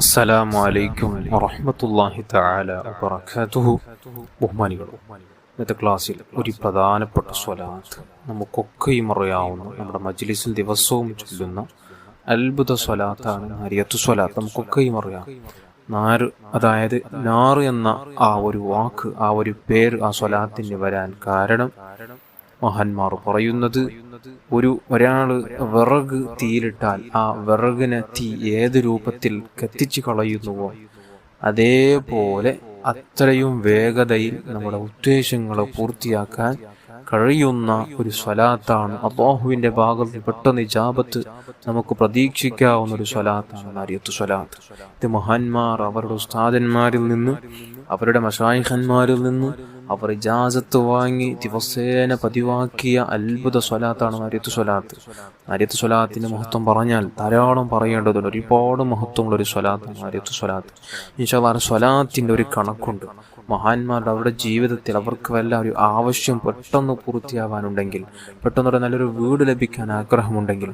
അസ്സലാമു അലൈക്കും വറഹ്മത്തുള്ളാഹി തആല വബറകാതുഹു. ബഹുമാനികളെ, ഇന്നത്തെ ക്ലാസ്സിൽ ഒരു പ്രധാനപ്പെട്ട സ്വലാത്ത് നമുക്കൊക്കെയും അറിയാവുന്ന, നമ്മുടെ മജ്ലിസിൽ ദിവസവും ചൊല്ലുന്ന അത്ഭുത സ്വലാത്താണ് നാരിയത്തു സ്വലാത്ത്. നമുക്കൊക്കെയും അറിയാം. അതായത് നാറ് എന്ന ആ ഒരു വാക്ക്, ആ ഒരു പേര് ആ സ്വലാത്തിന് വരാൻ കാരണം മഹാന്മാർ പറയുന്നത്, ഒരാള് വിറക് തീയിലിട്ടാൽ ആ വിറകിനെ തീ ഏത് രൂപത്തിൽ കത്തിച്ചു കളയുന്നുവോ അതേപോലെ അത്രയും വേഗതയിൽ നമ്മുടെ ഉദ്ദേശങ്ങളെ പൂർത്തിയാക്കാൻ കഴിയുന്ന ഒരു സ്വലാത്താണ്. അല്ലാഹുവിന്റെ ഭാഗത്ത് പെട്ടെന്ന് ഇജാബത്ത് നമുക്ക് പ്രതീക്ഷിക്കാവുന്ന ഒരു സ്വലാത്താണ് നാരിയത്തു സ്വലാത്ത്. ഇത് മഹാന്മാർ അവരുടെ ഉസ്താദന്മാരിൽ നിന്ന്, അവരുടെ മശായിഖന്മാരിൽ നിന്ന് അവർ ഇജാസത്ത് വാങ്ങി ദിവസേന പതിവാക്കിയ അത്ഭുത സ്വലാത്താണ് നാരിയത്തു സ്വലാത്ത്. നാരിയത്തു സ്വലാത്തിന്റെ മഹത്വം പറഞ്ഞാൽ ധാരാളം പറയേണ്ടതുണ്ട്. ഒരുപാട് മഹത്വമുള്ള ഒരു സ്വലാത്താണ് നാരിയത്തു സ്വലാത്ത്. ഇൻഷാ അല്ലാഹ് സ്വലാത്തിന്റെ ഒരു കണക്കുണ്ട്. മഹാന്മാരുടെ അവരുടെ ജീവിതത്തിൽ അവർക്ക് വല്ല ഒരു ആവശ്യം പെട്ടെന്ന് പൂർത്തിയാവാനുണ്ടെങ്കിൽ, പെട്ടെന്നൊരു നല്ലൊരു വീട് ലഭിക്കാൻ ആഗ്രഹമുണ്ടെങ്കിൽ,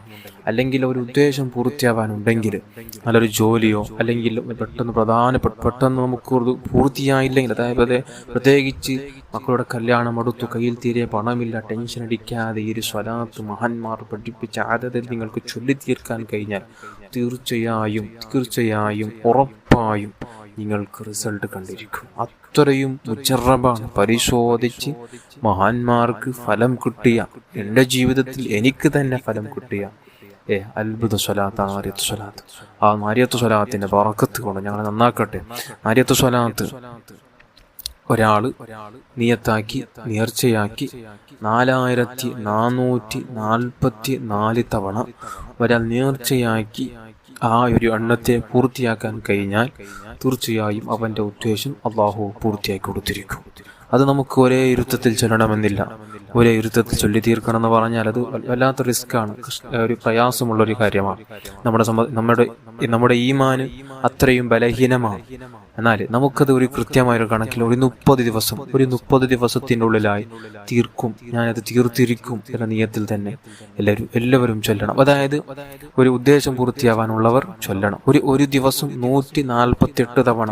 അല്ലെങ്കിൽ ഒരു ഉദ്ദേശം പൂർത്തിയാവാനുണ്ടെങ്കിൽ, നല്ലൊരു ജോലിയോ അല്ലെങ്കിൽ പെട്ടെന്ന് നമുക്ക് പൂർത്തിയായില്ലെങ്കിൽ, അതായത് പ്രത്യേകിച്ച് മക്കളുടെ കല്യാണം അടുത്തു, കയ്യിൽ തീരെ പണമില്ല, ടെൻഷൻ അടിക്കാതെ ഈ ഒരു സ്വലാത്ത് മഹാന്മാർ പഠിപ്പിച്ച ആദത്തിൽ നിങ്ങൾക്ക് ചൊല്ലിത്തീർക്കാൻ കഴിഞ്ഞാൽ തീർച്ചയായും ഉറപ്പായും നിങ്ങൾക്ക് റിസൾട്ട് കണ്ടിരിക്കും. അത്രയും മുജറബാണ്, പരിശോധിച്ച് മഹാന്മാർക്ക് ഫലം കിട്ടിയ, എൻ്റെ ജീവിതത്തിൽ എനിക്ക് തന്നെ ഫലം കിട്ടിയ അത്ഭുത സ്വലാത്താണ് നാരിയത്തു സ്വലാത്ത്. ആ നാരിയത്തു സ്വലാത്തിന്റെ ബറക്കത്ത് കൊണ്ട് ഞങ്ങൾ നന്നാക്കട്ടെ. നാരിയത്തു സ്വലാത്ത് ഒരാള് നിയത്താക്കി, നേർച്ചയാക്കി 4444 തവണ ഒരാൾ നേർച്ചയാക്കി ആ ഒരു എണ്ണത്തെ പൂർത്തിയാക്കാൻ കഴിഞ്ഞാൽ തീർച്ചയായും അവന്റെ ഉദ്ദേശം അള്ളാഹു പൂർത്തിയാക്കി കൊടുത്തിരിക്കും. അത് നമുക്ക് ഒരേ ഇരുത്തത്തിൽ ചൊല്ലണമെന്നില്ല. ഒരേ ഇരുത്തത്തിൽ ചൊല്ലി തീർക്കണം എന്ന് പറഞ്ഞാൽ അത് വല്ലാത്ത റിസ്ക്കാണ്, ഒരു പ്രയാസമുള്ളൊരു കാര്യമാണ്. നമ്മുടെ ഈമാന് അത്രയും ബലഹീനമാണ്. എന്നാൽ നമുക്കത് ഒരു കൃത്യമായൊരു കണക്കിൽ ഒരു 30 ദിവസത്തിൻ്റെ ഉള്ളിലായി ഞാനത് തീർത്തിരിക്കും എന്ന നിയത്തിൽ തന്നെ എല്ലാവരും ചൊല്ലണം. അതായത് ഒരു ഉദ്ദേശം പൂർത്തിയാവാനുള്ളവർ ചൊല്ലണം. ഒരു ദിവസം 148 തവണ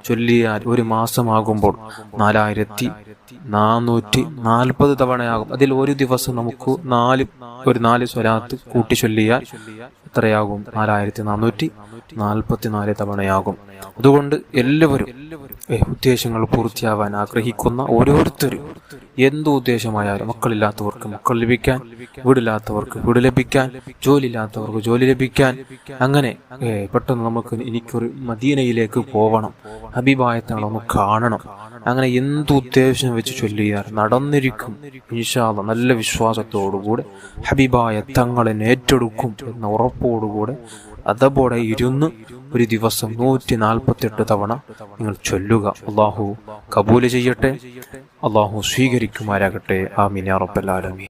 ചൊല്ലിയാൽ ഒരു മാസമാകുമ്പോൾ 4440 തവണയാകും. അതിൽ ഒരു ദിവസം നമുക്ക് 4 സ്വലാത്ത് കൂട്ടി ചൊല്ലിയാൽ എത്രയാകും? 4444 തവണയാകും. അതുകൊണ്ട് എല്ലാവരും ഉദ്ദേശങ്ങൾ പൂർത്തിയാവാൻ ആഗ്രഹിക്കുന്ന ഓരോരുത്തരും, എന്ത് ഉദ്ദേശമായാലും, മക്കളില്ലാത്തവർക്ക് മക്കൾ ലഭിക്കാൻ, വീടില്ലാത്തവർക്ക് വീട് ലഭിക്കാൻ, ജോലി ഇല്ലാത്തവർക്ക് ജോലി ലഭിക്കാൻ, അങ്ങനെ പെട്ടെന്ന് എനിക്കൊരു മദീനയിലേക്ക് പോകണം, ഹബീബായ തങ്ങളൊന്ന് കാണണം, അങ്ങനെ എന്ത് ഉദ്ദേശം വെച്ച് ചൊല്ലിയാൽ നടന്നിരിക്കും ഇൻഷാ അല്ലാഹ്. നല്ല വിശ്വാസത്തോടുകൂടെ ഹബീബായ തങ്ങളെ ഏറ്റെടുക്കും എന്ന ഉറപ്പോടുകൂടെ അതോടെ ഇരുന്ന് ഒരു ദിവസം 148 തവണ നിങ്ങൾ ചൊല്ലുക. അള്ളാഹു കബൂല് ചെയ്യട്ടെ, അള്ളാഹു സ്വീകരിക്കുമാരാകട്ടെ. ആമീൻ യാ റബ്ബൽ ആലമീൻ.